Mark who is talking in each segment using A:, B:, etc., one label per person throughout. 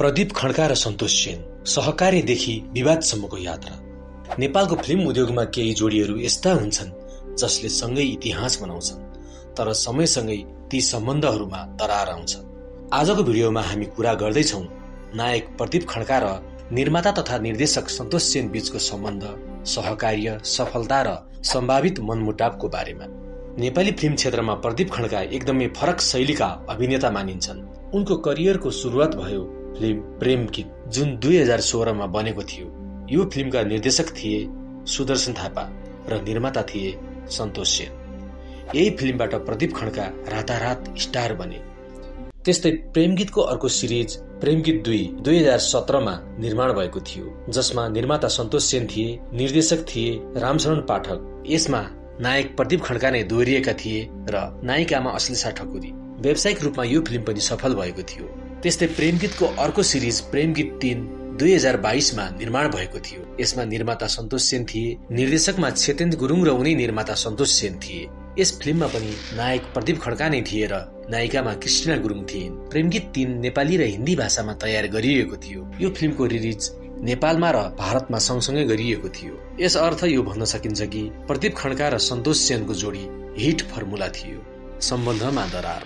A: प्रदीप खड्का र सन्तोष सेन सहकार्यदेखि विवादसम्मको यात्रा। नेपालको फिल्म उद्योगमा केही जोडीहरू यस्ता हुन्छन् जसले सँगै इतिहास बनाउँछन्, तर समयसँगै ती सम्बन्धहरूमा दरार आउँछ। आजको भिडियोमा हामी कुरा गर्दैछौँ नायक प्रदीप खड्का र निर्माता तथा निर्देशक सन्तोष सेन बीचको सम्बन्ध, सहकार्य, सफलता र सम्भावित मनमुटावको बारेमा। नेपाली फिल्म क्षेत्रमा प्रदीप खड्का एकदमै फरक शैलीका अभिनेता मानिन्छन्। उनको करियरको सुरुवात भयो फिल्म प्रेम गीत, जुन 2016 मा बनेको थियो। यो फिल्मका निर्देशक थिए सुदर्शन थापा र निर्माता थिए सन्तोष सेन। यही फिल्मबाट प्रदीप खड्का रातारात स्टार बने। त्यस्तै प्रेम गीतको अर्को सिरिज प्रेम गीत 2 2017 मा निर्माण भएको थियो, जसमा निर्माता सन्तोष सेन थिए, निर्देशक थिए रामशरण पाठक। यसमा नायक प्रदीप खड्का नै दोहोरिएका थिए र नायिकामा अश्लेषा ठकुरी। व्यावसायिक रूपमा यो फिल्म पनि सफल भएको थियो। त्यस्तै प्रेम गीतको अर्को सिरिज प्रेम गीत 3 2022 मा निर्माण भएको थियो। यसमा निर्माता सन्तोष सेन थिए, निर्देशकमा क्षेतेन्द्र गुरुङ र उनी निर्माता सन्तोष सेन थिए। यस फिल्ममा पनि नायक प्रदीप खड्का नै थिए र नायिकामा कृष्णा गुरुङ थिइन्। प्रेम गीत 3 नेपाली र हिन्दी भाषामा तयार गरिएको थियो। यो फिल्मको रिलिज नेपालमा र भारतमा सँगसँगै गरिएको थियो। यस अर्थ यो भन्न सकिन्छ कि प्रदीप खड्का र सन्तोष सेनको जोडी हिट फर्मुला थियो। सम्बन्धमा दरार।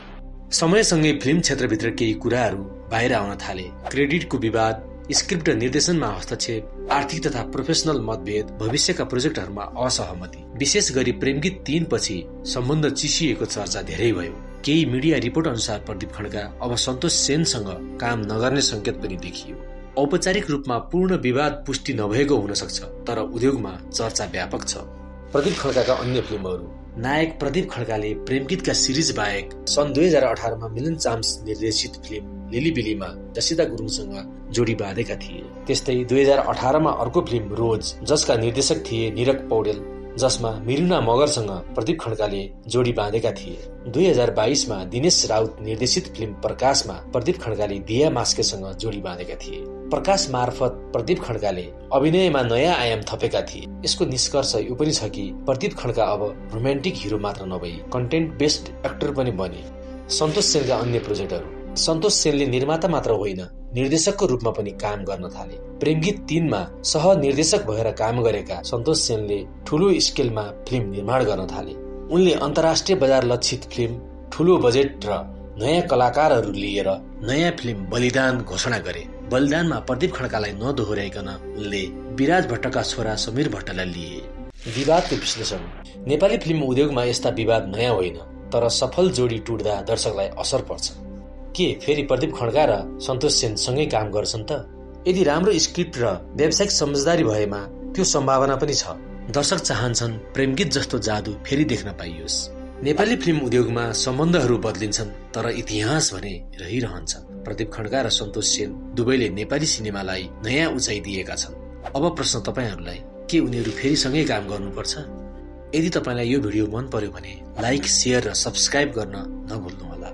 A: समयसँगै फिल्म क्षेत्रभित्र केही कुराहरू बाहिर आउन थाले। क्रेडिटको विवाद, स्क्रिप्ट र निर्देशनमा हस्तक्षेप, आर्थिक तथा प्रोफेसनल मतभेद, भविष्यका प्रोजेक्टहरूमा असहमति। विशेष गरी प्रेम गीत 3 पछि सम्बन्ध चिसिएको चर्चा धेरै भयो। केही मिडिया रिपोर्ट अनुसार प्रदीप खड्का अब सन्तोष सेनसँग काम नगर्ने संकेत पनि देखियो। औपचारिक रूपमा पूर्ण विवाद पुष्टि नभएको हुन सक्छ, तर उद्योगमा चर्चा व्यापक छ। प्रदीप खड्काका अन्य फिल्महरू। नायक प्रदीप खड्काले प्रेम गीतका सिरिज बाहेक सन् 2018 मा मिलन चाम्स निर्देशित फिल्म लिली बिलीमा जसिता गुरुङसँग जोडी बाँधेका थिए। त्यस्तै 2018 मा अर्को फिल्म रोज, जसका निर्देशक थिए निरक पौडेल, जसमा मिरुना मगरसँग प्रदीप खड्काले जोडी बाँधेका थिए। 2022 मा दिनेश राउत निर्देशित फिल्म प्रकाशमा प्रदीप खड्काले दिया मास्केसँग जोडी बाँधेका थिए। प्रकाश मार्फत प्रदीप खड्काले अभिनयमा नयाँ आयाम थपेका थिए। यसको निष्कर्ष यो पनि छ कि प्रदीप खड्का अब रोमान्टिक हिरो मात्र नभई कन्टेन्ट बेस्ड एक्टर पनि बने। सन्तोष सेनका अन्य प्रोजेक्टहरू। सन्तोष सेनले निर्माता मात्र होइन, निर्देशकको रूपमा पनि काम गर्न थाले। प्रेम गीत 3 मा सह निर्देशक भएर काम गरेका सन्तोष सेनले ठूलो स्केलमा फिल्म निर्माण गर्न थाले। उनले अन्तर्राष्ट्रिय बजार लक्षित फिल्म, ठूलो बजेट र नयाँ कलाकारहरू लिएर नयाँ फिल्म बलिदान घोषणा गरे। बलिदानमा प्रदीप खड्कालाई नदोहोर्याइकन उनले विराज भट्टका छोरा समीर भट्टलाई लिए। विवादको विश्लेषण। नेपाली फिल्म उद्योगमा यस्ता विवाद नयाँ होइन, तर सफल जोडी टुट्दा दर्शकलाई असर पर्छ। के फेरि प्रदीप खड्का र सन्तोष सेन सँगै काम गर्छन् त? यदि राम्रो स्क्रिप्ट र व्यावसायिक समझदारी भएमा त्यो सम्भावना पनि छ। दर्शक चाहन्छन् प्रेम गीत जस्तो जादु फेरि देख्न पाइयोस्। नेपाली फिल्म उद्योगमा सम्बन्धहरू बदलिन्छन्, तर इतिहास भने रहिरहन्छन्। प्रदीप खड्का र सन्तोष सेन दुवैले नेपाली सिनेमालाई नयाँ उचाइ दिएका छन्। अब प्रश्न तपाईहरूलाई, के उनीहरू फेरि सँगै काम गर्नुपर्छ? यदि तपाईलाई यो भिडियो मन पर्यो भने लाइक, शेयर र सब्स्क्राइब गर्न नभुल्नुहोला।